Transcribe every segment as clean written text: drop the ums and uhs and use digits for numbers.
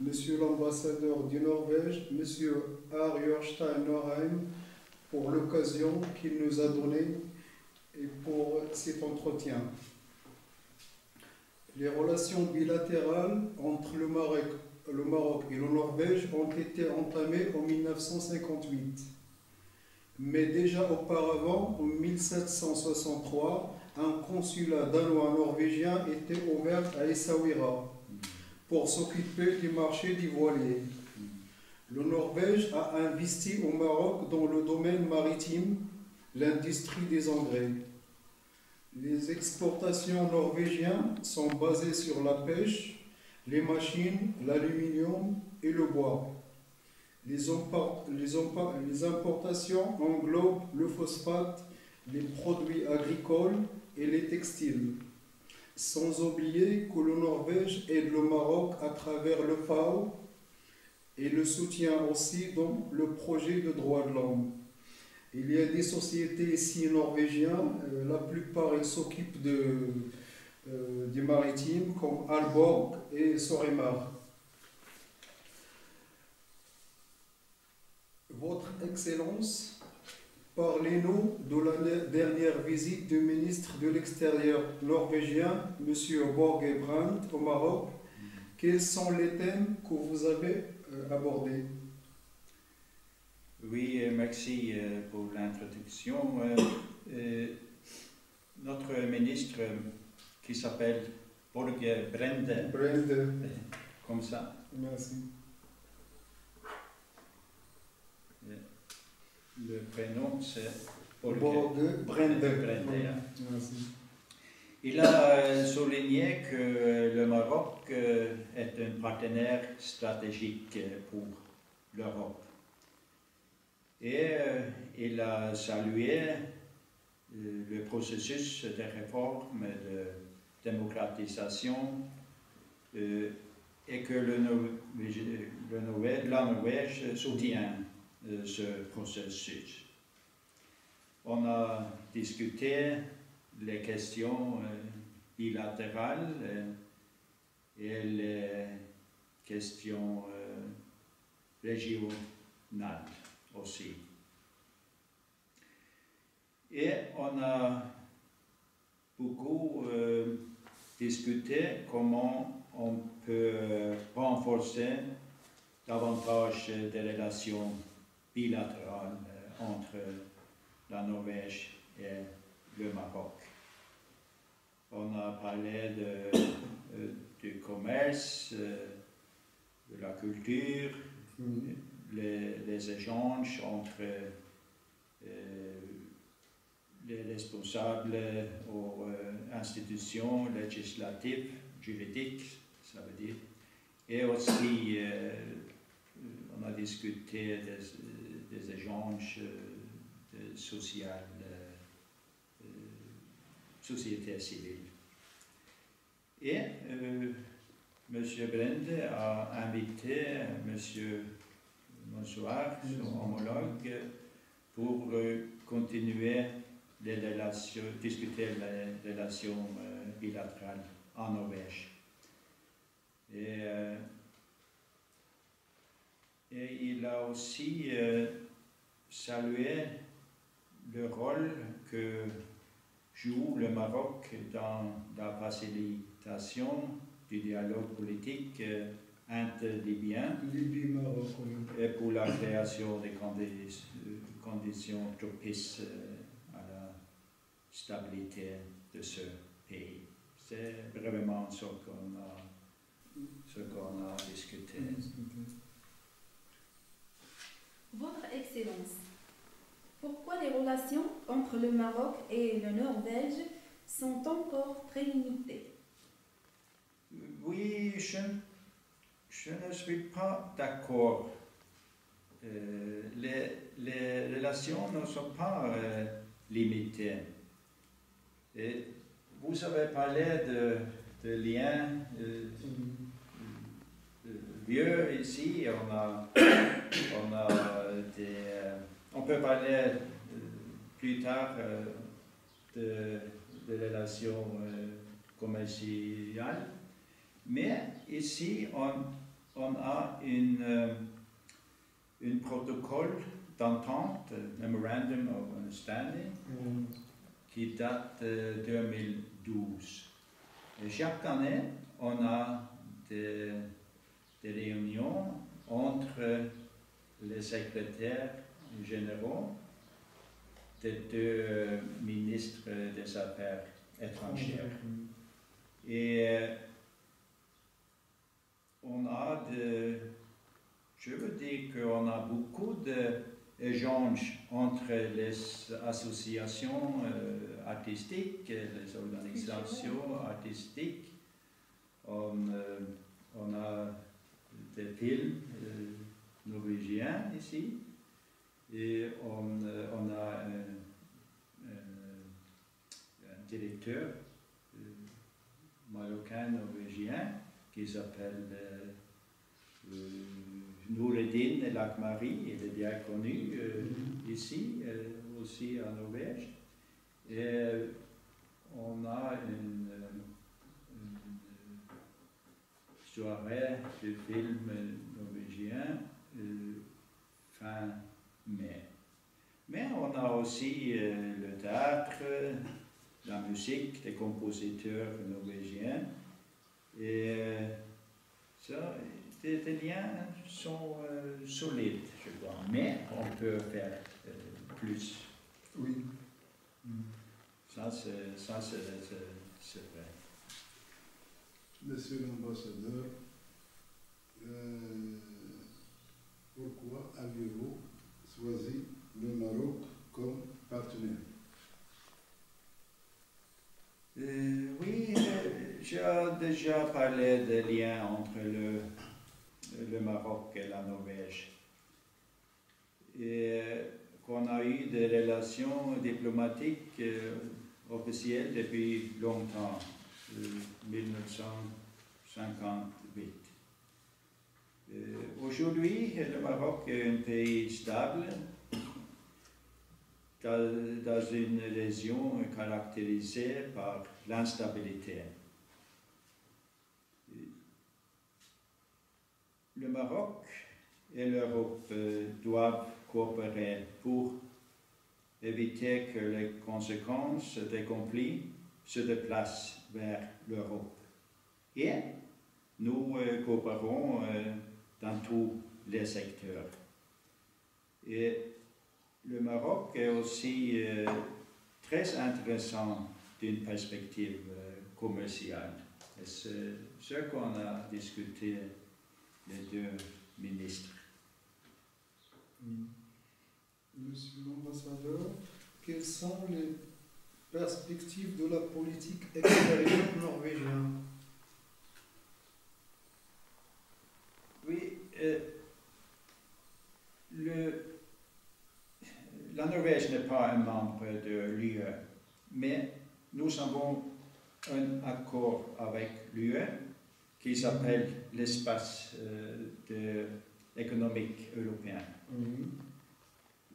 Monsieur l'ambassadeur du Norvège, Monsieur Arjorstein Norheim, pour l'occasion qu'il nous a donnée et pour cet entretien. Les relations bilatérales entre le Maroc et la Norvège ont été entamées en 1958. Mais déjà auparavant, en 1763, un consulat danois-norvégien était ouvert à Essaouira pour s'occuper du marché du voilier. Le Norvège a investi au Maroc dans le domaine maritime, l'industrie des engrais. Les exportations norvégiennes sont basées sur la pêche, les machines, l'aluminium et le bois. Les importations englobent le phosphate, les produits agricoles, et les textiles. Sans oublier que le Norvège aide le Maroc à travers le FAO et le soutient aussi dans le projet de droits de l'homme. Il y a des sociétés ici norvégiennes, la plupart ils s'occupent du maritime comme Aalborg et Soremar. Votre Excellence, parlez-nous de la dernière visite du ministre de l'Extérieur norvégien, M. Børge Brende, au Maroc. Quels sont les thèmes que vous avez abordés? Oui, merci pour l'introduction. Notre ministre, qui s'appelle Børge Brende, comme ça. Merci. Le prénom, c'est Børge Brende. Merci. Il a souligné que le Maroc est un partenaire stratégique pour l'Europe. Et il a salué le processus de réforme et de démocratisation et que la Norvège soutient ce processus. On a discuté les questions bilatérales et les questions régionales aussi. Et on a beaucoup discuté comment on peut renforcer davantage des relations bilatérales entre la Norvège et le Maroc. On a parlé du commerce, de la culture, les échanges entre les responsables aux institutions législatives, juridiques, ça veut dire, et aussi on a discuté des échanges sociales, société civile. Et M. Brende a invité M. Mansour, son homologue, pour continuer les relations, discuter les relations bilatérales en Norvège. Et il a aussi salué le rôle que joue le Maroc dans la facilitation du dialogue politique inter-libyen et pour la création des conditions propices à la stabilité de ce pays. C'est vraiment ce qu'on a discuté. Votre Excellence, pourquoi les relations entre le Maroc et le Norvège sont encore très limitées? Oui, je ne suis pas d'accord. Les relations ne sont pas limitées. Et vous avez parlé de liens vieux ici. On peut parler plus tard de relations commerciales. Mais ici, on a un protocole d'entente, Memorandum of Understanding, qui date de 2012. Et chaque année, on a des réunions entre les secrétaires généraux des deux ministres des Affaires étrangères. Et on a je veux dire qu'on a beaucoup d'échanges entre les associations artistiques, les organisations artistiques. On a des films norvégiens ici et on a un directeur compositeur marocain-norvégien qui s'appelle Noureddin El Akmari. Il est bien connu ici, aussi en Norvège. Et on a une soirée de film norvégien fin mai. Mais on a aussi le théâtre, la musique des compositeurs norvégiens. Et ça, les liens sont solides, je crois. Mais on peut faire plus. Oui. Ça, c'est vrai. Monsieur l'ambassadeur, pourquoi avez-vous choisi le Maroc comme partenaire? Oui, j'ai déjà parlé des liens entre le Maroc et la Norvège. Et qu'on a eu des relations diplomatiques officielles depuis longtemps, 1958. Aujourd'hui, le Maroc est un pays stable dans une région caractérisée par l'instabilité. Le Maroc et l'Europe doivent coopérer pour éviter que les conséquences des conflits se déplacent vers l'Europe. Et nous coopérons dans tous les secteurs. Et le Maroc est aussi très intéressant d'une perspective commerciale. Et c'est ce qu'on a discuté les deux ministres. Monsieur l'ambassadeur, quelles sont les perspectives de la politique extérieure norvégienne? Oui, la Norvège n'est pas un membre de l'UE, mais nous avons un accord avec l'UE qui s'appelle l'espace économique européen.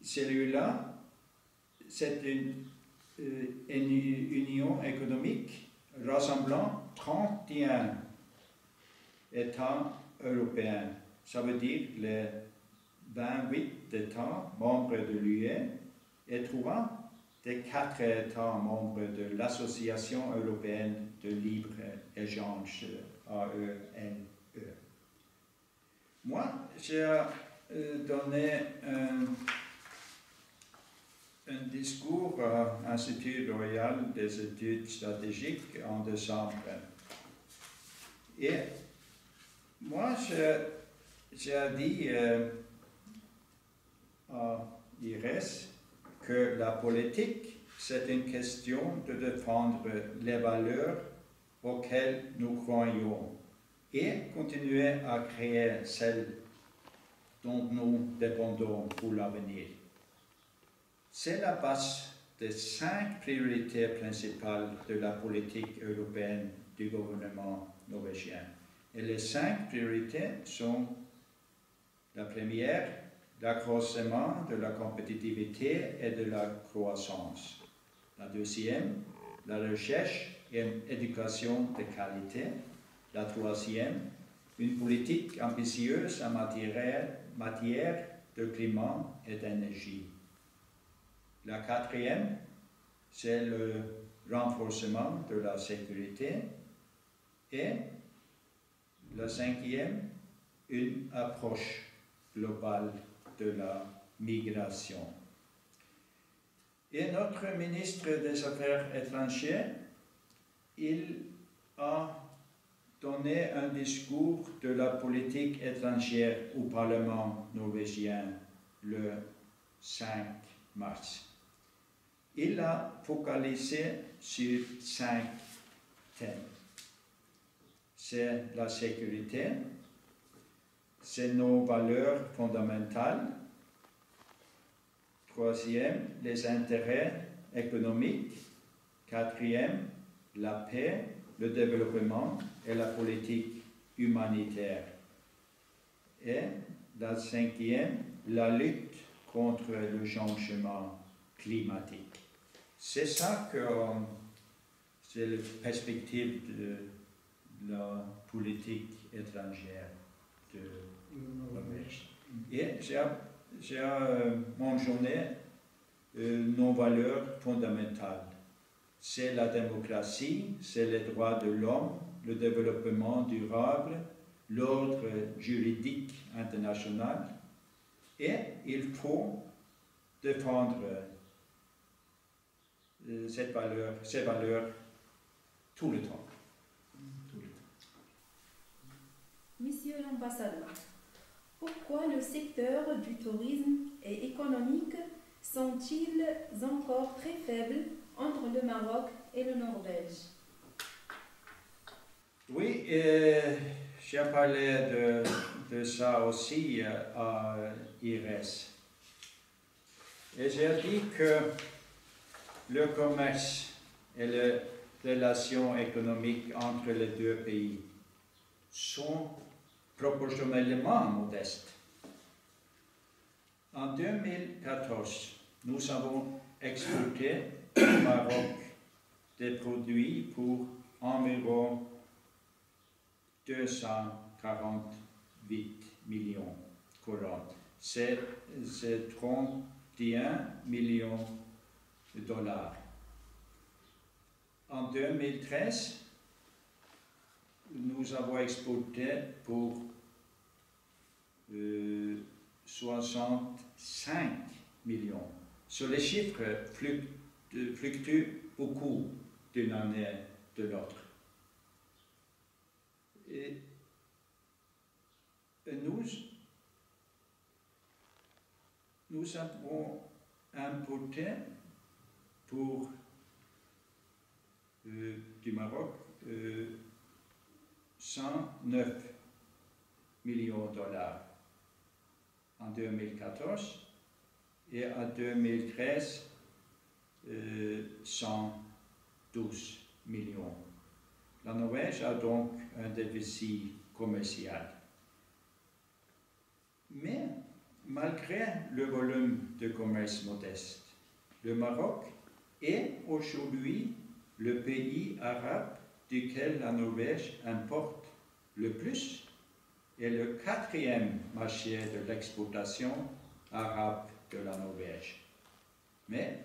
Celui-là, c'est une union économique rassemblant 31 États européens. Ça veut dire les 28 États membres de l'UE et 3 des 4 États membres de l'Association européenne de libre-échange, AELE. Moi, j'ai donné un discours à l'Institut royal des études stratégiques en décembre. Et moi, j'ai dit à IRES que la politique, c'est une question de défendre les valeurs auxquelles nous croyons et continuer à créer celles dont nous dépendons pour l'avenir. C'est la base des 5 priorités principales de la politique européenne du gouvernement norvégien. Et les 5 priorités sont la première, l'accroissement de la compétitivité et de la croissance. La deuxième, la recherche et une éducation de qualité. La troisième, une politique ambitieuse en matière de climat et d'énergie. La quatrième, c'est le renforcement de la sécurité. Et la cinquième, une approche globale de la migration. Et notre ministre des Affaires étrangères, il a donné un discours de la politique étrangère au Parlement norvégien le 5 mars. Il a focalisé sur 5 thèmes. C'est la sécurité, c'est nos valeurs fondamentales. Troisième, les intérêts économiques. Quatrième, la paix, le développement et la politique humanitaire. Et la cinquième, la lutte contre le changement climatique. C'est ça que c'est la perspective de la politique étrangère de Norvège. Et j'ai mentionné nos valeurs fondamentales. C'est la démocratie, c'est les droits de l'homme, le développement durable, l'ordre juridique international, et il faut défendre ces valeurs tout le temps. Monsieur l'ambassadeur, pourquoi le secteur du tourisme et économique sont-ils encore très faibles entre le Maroc et le Norvège? Oui, j'ai parlé de ça aussi à IRES. Et j'ai dit que le commerce et les relations économiques entre les deux pays sont proportionnellement modestes. En 2014, nous avons exporté au Maroc des produits pour environ 248 millions courantes. C'est 31 millions de dollars. En 2013, nous avons exporté pour 65 millions. Sur les chiffres fluctuent beaucoup d'une année de l'autre. Et nous avons importé pour du Maroc 109 millions de dollars en 2014 et en 2013 112 millions. La Norvège a donc un déficit commercial. Mais malgré le volume de commerce modeste, le Maroc est aujourd'hui le pays arabe duquel la Norvège importe le plus et le quatrième marché de l'exportation arabe de la Norvège. Mais,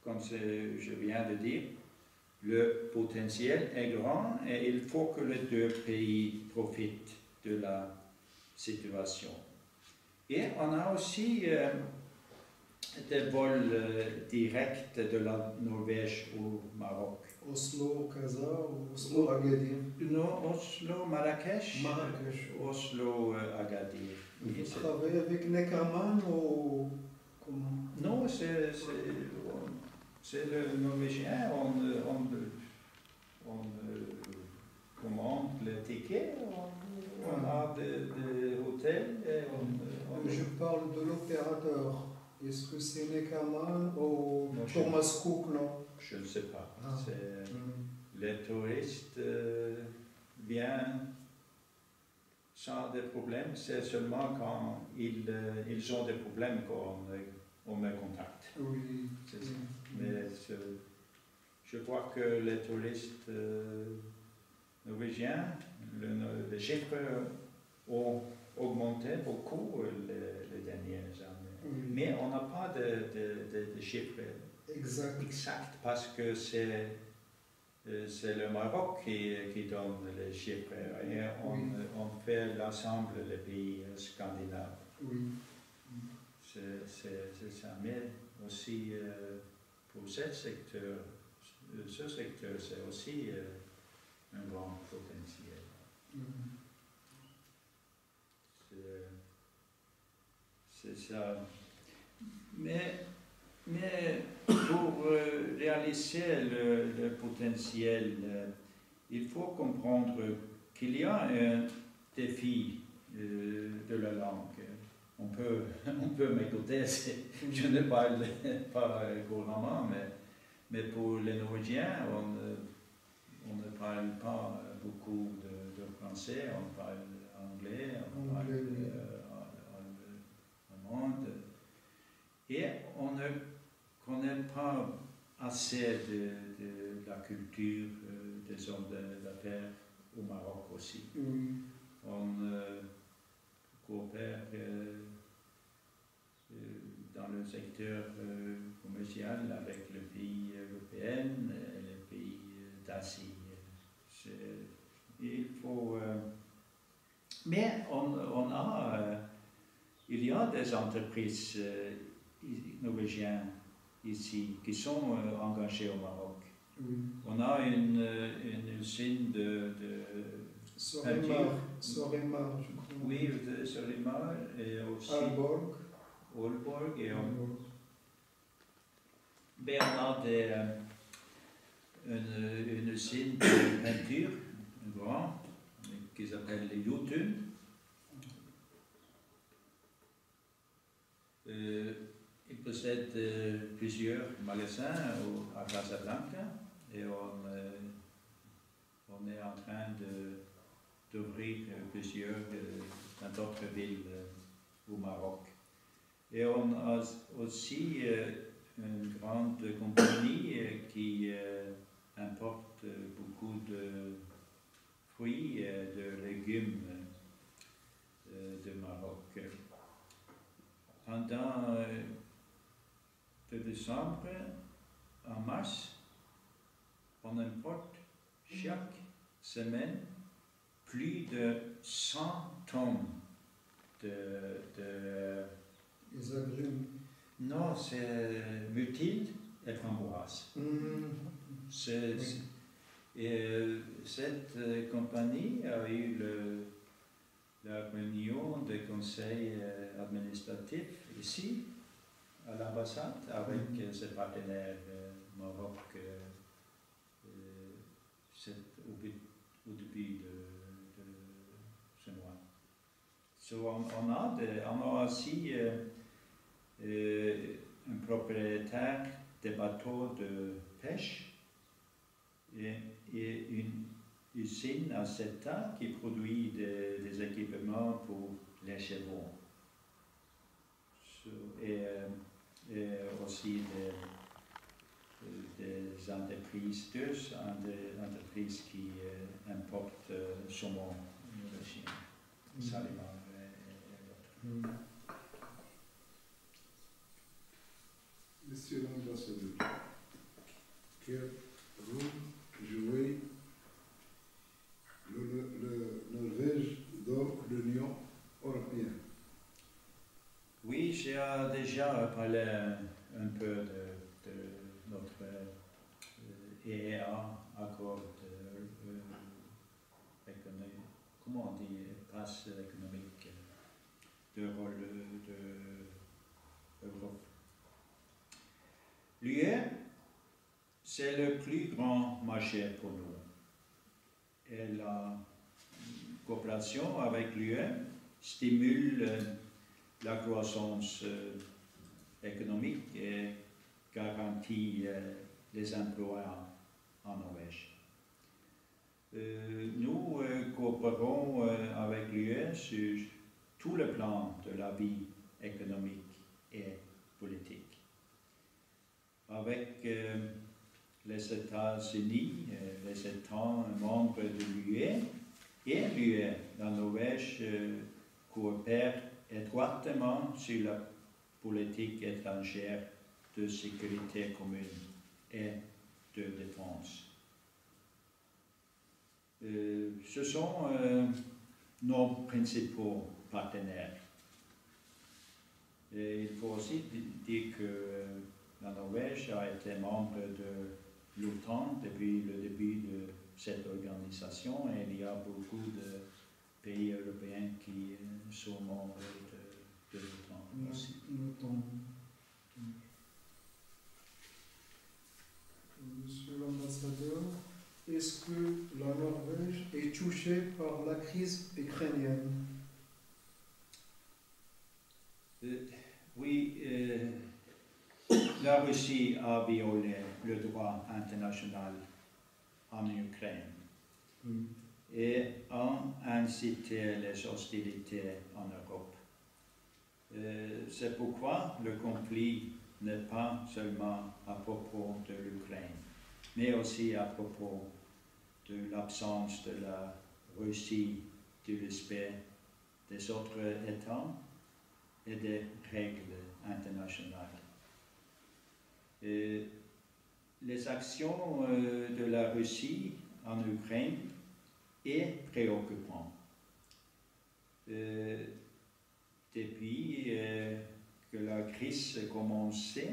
comme je viens de dire, le potentiel est grand et il faut que les deux pays profitent de la situation. Et on a aussi des vols directs de la Norvège au Maroc. Oslo, Casa ou Oslo, Agadir? Non, Oslo, Marrakech. Marrakech. Oslo, Agadir. Vous Oui, travaillez avec Neckermann ou comment? non, c'est le norvégien. On commande les tickets, on a des hôtels et Je parle de l'opérateur. Est-ce que c'est Neckermann ou Non, Thomas Cook, non? je ne sais pas. Ah. Les touristes viennent sans des problèmes. C'est seulement quand ils ont des problèmes qu'on me contacte. Oui. C'est ça. Mais je crois que les touristes norvégiens, les chiffres ont augmenté beaucoup les dernières années. Oui. Mais on n'a pas de chiffres exacts parce que c'est le Maroc qui donne les chiffres et on fait l'ensemble des pays scandinaves. Oui. C'est ça. Mais aussi pour ce secteur, c'est aussi un grand potentiel. C'est ça. Mais pour réaliser le potentiel, il faut comprendre qu'il y a un défi de la langue. On peut m'écouter, je ne parle pas couramment, mais pour les Norvégiens, on ne parle pas beaucoup de français, on parle anglais, on parle Anglais, oui. allemand. Et on ne connaît pas assez de la culture des hommes d'affaires au Maroc aussi. Oui. On coopère dans le secteur commercial avec les pays européens et les pays d'Asie. Il faut, mais il y a des entreprises norvégiennes ici qui sont engagées au Maroc. Oui. On a une usine de Soremar, je crois. oui, de Soremar et aussi Aalborg. Aalborg et mais on a une usine de peinture, grand, qui s'appelle les Jotun. Il possède plusieurs magasins à Casablanca et on est en train d'ouvrir plusieurs dans d'autres villes au Maroc. Et on a aussi une grande compagnie qui importe beaucoup de fruits et de légumes de Maroc. Pendant de décembre en mars, on importe chaque semaine plus de 100 tonnes Les agrumes. Non, c'est myrtille et framboise. Et cette compagnie a eu la réunion de conseil administratif ici, à l'ambassade, avec ses partenaires Maroc au début de ce mois. So, on a aussi un propriétaire de bateaux de pêche et une usine à Ceuta qui produit des équipements pour les chevaux. So, et aussi des entreprises, deux entreprises qui importent saumon de Chine, Salima et d'autres. Monsieur l'ambassadeur, quel rôle jouait le Norvège dans l'Union européenne? Oui, j'ai déjà parlé un peu de notre EEA, accord économique, comment on dit, passe économique de rôle de Europe. L'UE, c'est le plus grand marché pour nous. Et la coopération avec l'UE stimule la croissance économique et garantit les emplois en Norvège. Nous coopérons avec l'UE sur tout le plan de la vie économique et politique. Avec les États-Unis, les États membres de l'UE et l'UE, la Norvège coopère étroitement sur la politique étrangère de sécurité commune et de défense. Ce sont nos principaux partenaires. Et il faut aussi dire que la Norvège a été membre de l'OTAN depuis le début de cette organisation et il y a beaucoup de pays européens qui sont membres de l'OTAN aussi. Monsieur l'ambassadeur, est-ce que la Norvège est touchée par la crise ukrainienne? Oui, la Russie a violé le droit international en Ukraine Mm. et ont incité les hostilités en Europe. C'est pourquoi le conflit n'est pas seulement à propos de l'Ukraine, mais aussi à propos de l'absence de la Russie du respect des autres États et des règles internationales. Les actions de la Russie en Ukraine est préoccupant. Depuis que la crise a commencé,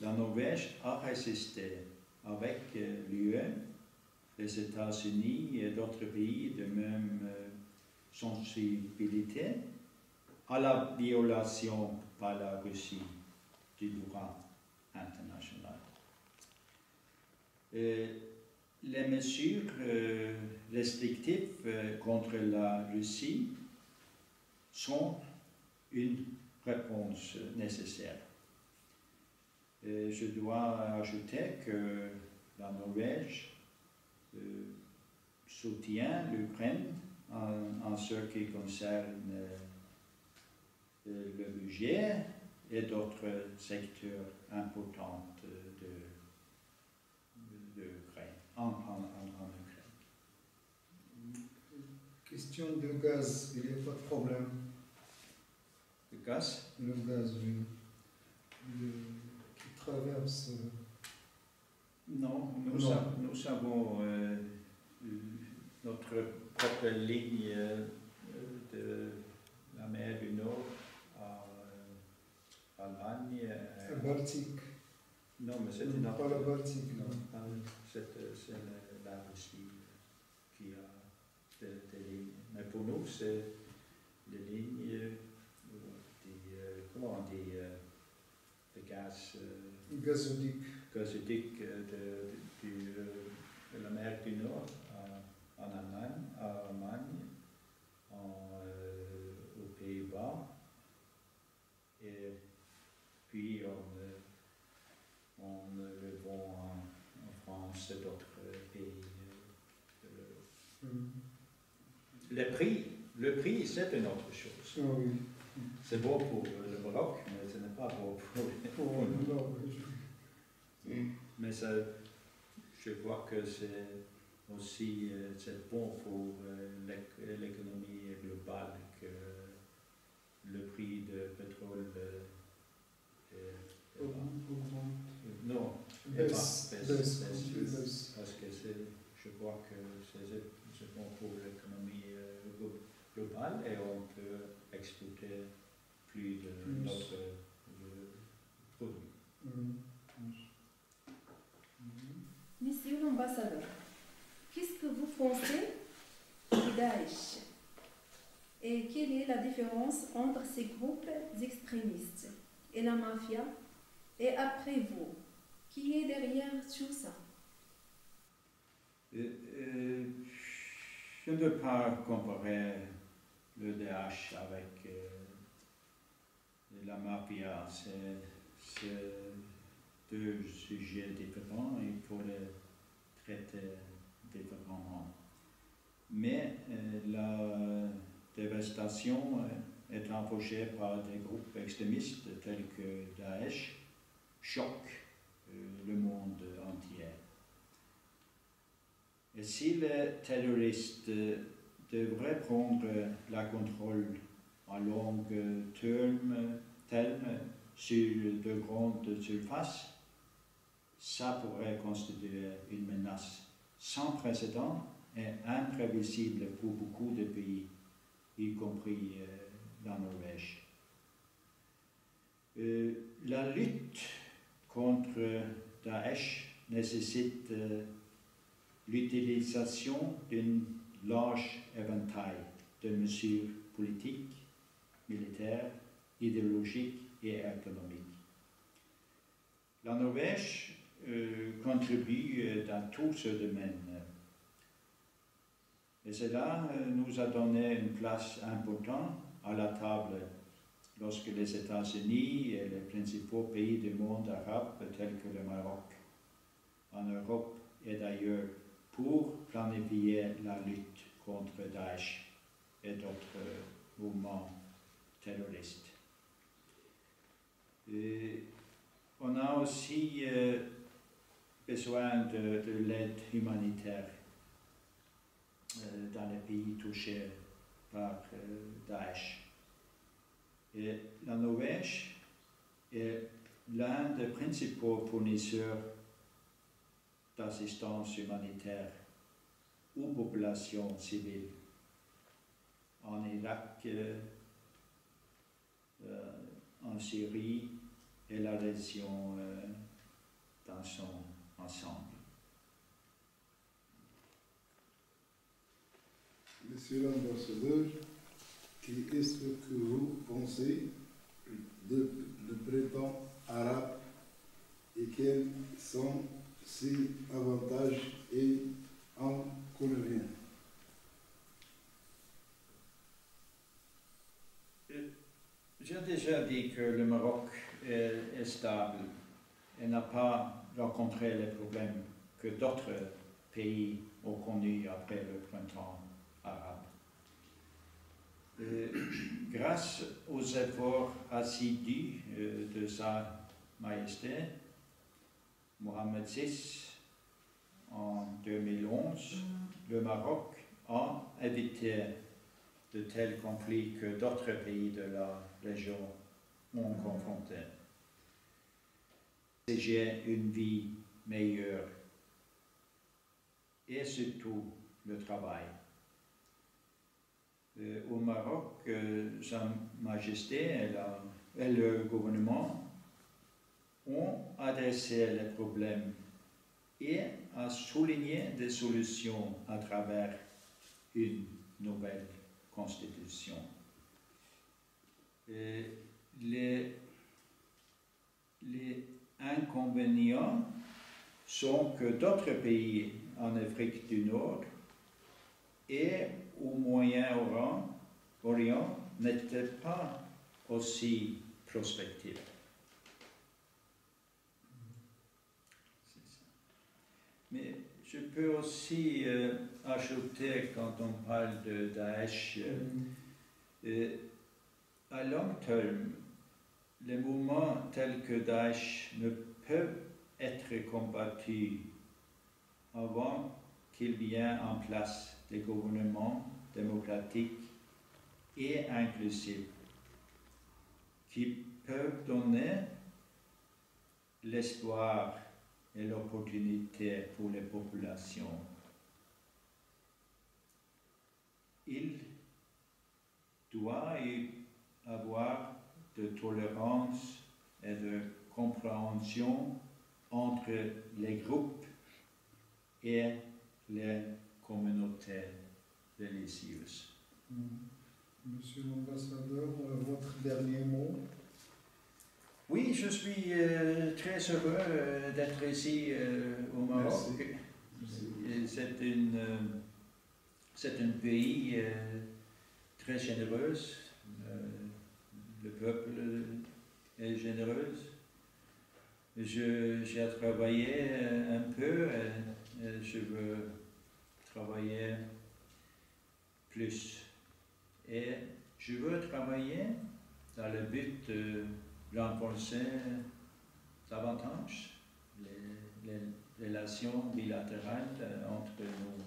la Norvège a résisté avec l'UE, les États-Unis et d'autres pays de même sensibilité à la violation par la Russie du droit international. Les mesures restrictives contre la Russie sont une réponse nécessaire. Je dois ajouter que la Norvège soutient l'Ukraine en ce qui concerne le budget et d'autres secteurs importants de l'Ukraine, en Ukraine. Question de gaz, il n'y a pas de problème. Le gaz? Le gaz, oui. Qui traverse. Non, nous Non. avons notre propre ligne de la mer du Nord à Allemagne. Le Baltique. Non, mais c'est Non, pas le Baltique. Non, Non. c'est la Russie qui a des lignes. Mais pour nous, c'est les lignes comment on dit, de gaz. Gazoduc. Gazoduc de la mer du Nord en Allemagne, aux Pays-Bas, et puis on le vend en France et d'autres pays de l'Europe. Le prix, c'est une autre chose. Ah oui. C'est bon pour le Maroc, mais ce n'est pas bon pour nous. Mais ça, je vois que c'est aussi c'est bon pour l'économie globale que le prix de pétrole non, Baisse. parce que je crois que c'est bon pour l'économie globale et on peut exporter plus d'autres produits. Monsieur l'ambassadeur, qu'est-ce que vous pensez de Daesh? Et quelle est la différence entre ces groupes extrémistes et la mafia? Et après vous, qui est derrière tout ça? Je ne veux pas comparer le Daesh avec la mafia. C'est deux sujets différents, il faut les traiter différemment. Mais la dévastation est approchée par des groupes extrémistes tels que Daesh choque le monde entier. Et si les terroristes devraient prendre la contrôle à long terme sur de grandes surfaces, ça pourrait constituer une menace sans précédent et imprévisible pour beaucoup de pays, y compris la Norvège. La lutte contre Daesh nécessite l'utilisation d'un large éventail de mesures politiques, militaires, idéologiques et économiques. La Norvège contribue dans tous ce domaine. Et cela nous a donné une place importante à la table lorsque les États-Unis et les principaux pays du monde arabe, tels que le Maroc, en Europe et d'ailleurs, pour planifier la lutte contre Daesh et d'autres mouvements terroristes. Et on a aussi besoin de l'aide humanitaire dans les pays touchés par Daesh. Et la Norvège est l'un des principaux fournisseurs d'assistance humanitaire aux populations civiles en Irak, en Syrie et la région dans son ensemble. Monsieur l'ambassadeur, qu'est-ce que vous pensez de printemps arabe et quels sont ses avantages et inconvénients? J'ai déjà dit que le Maroc est stable et n'a pas rencontré les problèmes que d'autres pays ont connus après le printemps arabe. Grâce aux efforts assidus de Sa Majesté Mohammed VI en 2011, le Maroc a évité de tels conflits que d'autres pays de la région ont confrontés. J'ai une vie meilleure et surtout le travail. Au Maroc, Sa Majesté et le gouvernement ont adressé les problèmes et a souligné des solutions à travers une nouvelle constitution. Les inconvénients sont que d'autres pays en Afrique du Nord et au Moyen-Orient n'étaient pas aussi prospectifs. Mais je peux aussi ajouter, quand on parle de Daesh, à long terme, les mouvements tels que Daesh ne peuvent être combattus avant qu'il vienne en place des gouvernements démocratiques et inclusifs qui peuvent donner l'espoir et l'opportunité pour les populations. Il doit y avoir de tolérance et de compréhension entre les groupes et les communautés religieuses. Monsieur l'ambassadeur, votre dernier mot? Oui, je suis très heureux d'être ici au Maroc. C'est un pays très généreux. Le peuple est généreux. J'ai travaillé un peu et je veux travailler plus. Et je veux travailler dans le but de renforcer davantage les relations bilatérales entre nos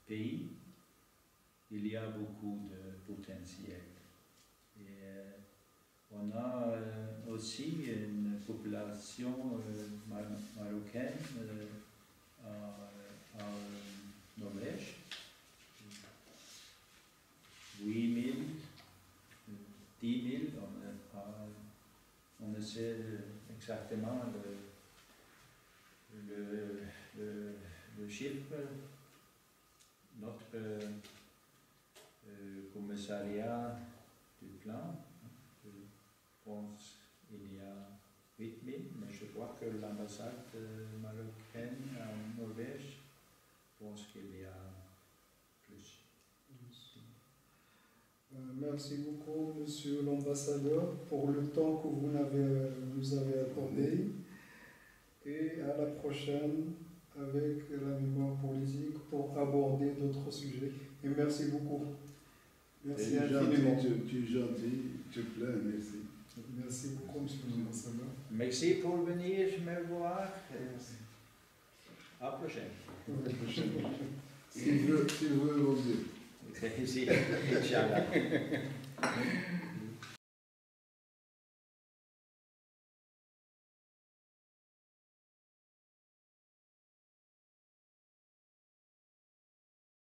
pays. Il y a beaucoup de potentiel. Et on a aussi une population marocaine en Norvège. 8 000, 10 000, on ne sait exactement le chiffre. Notre commissariat du plan, je pense qu'il y a 8 000, mais je crois que l'ambassade marocaine en Norvège pense qu'il y a plus. Merci beaucoup, monsieur l'ambassadeur, pour le temps que vous nous avez accordé. Et à la prochaine. avec la mémoire politique pour aborder d'autres sujets. Et merci beaucoup. Merci infiniment. Tu es gentil, tu te plains, merci. Merci beaucoup, monsieur l'ambassadeur. Merci pour venir me voir. À la prochaine. S'il veut revenir. Si, Inch'Allah.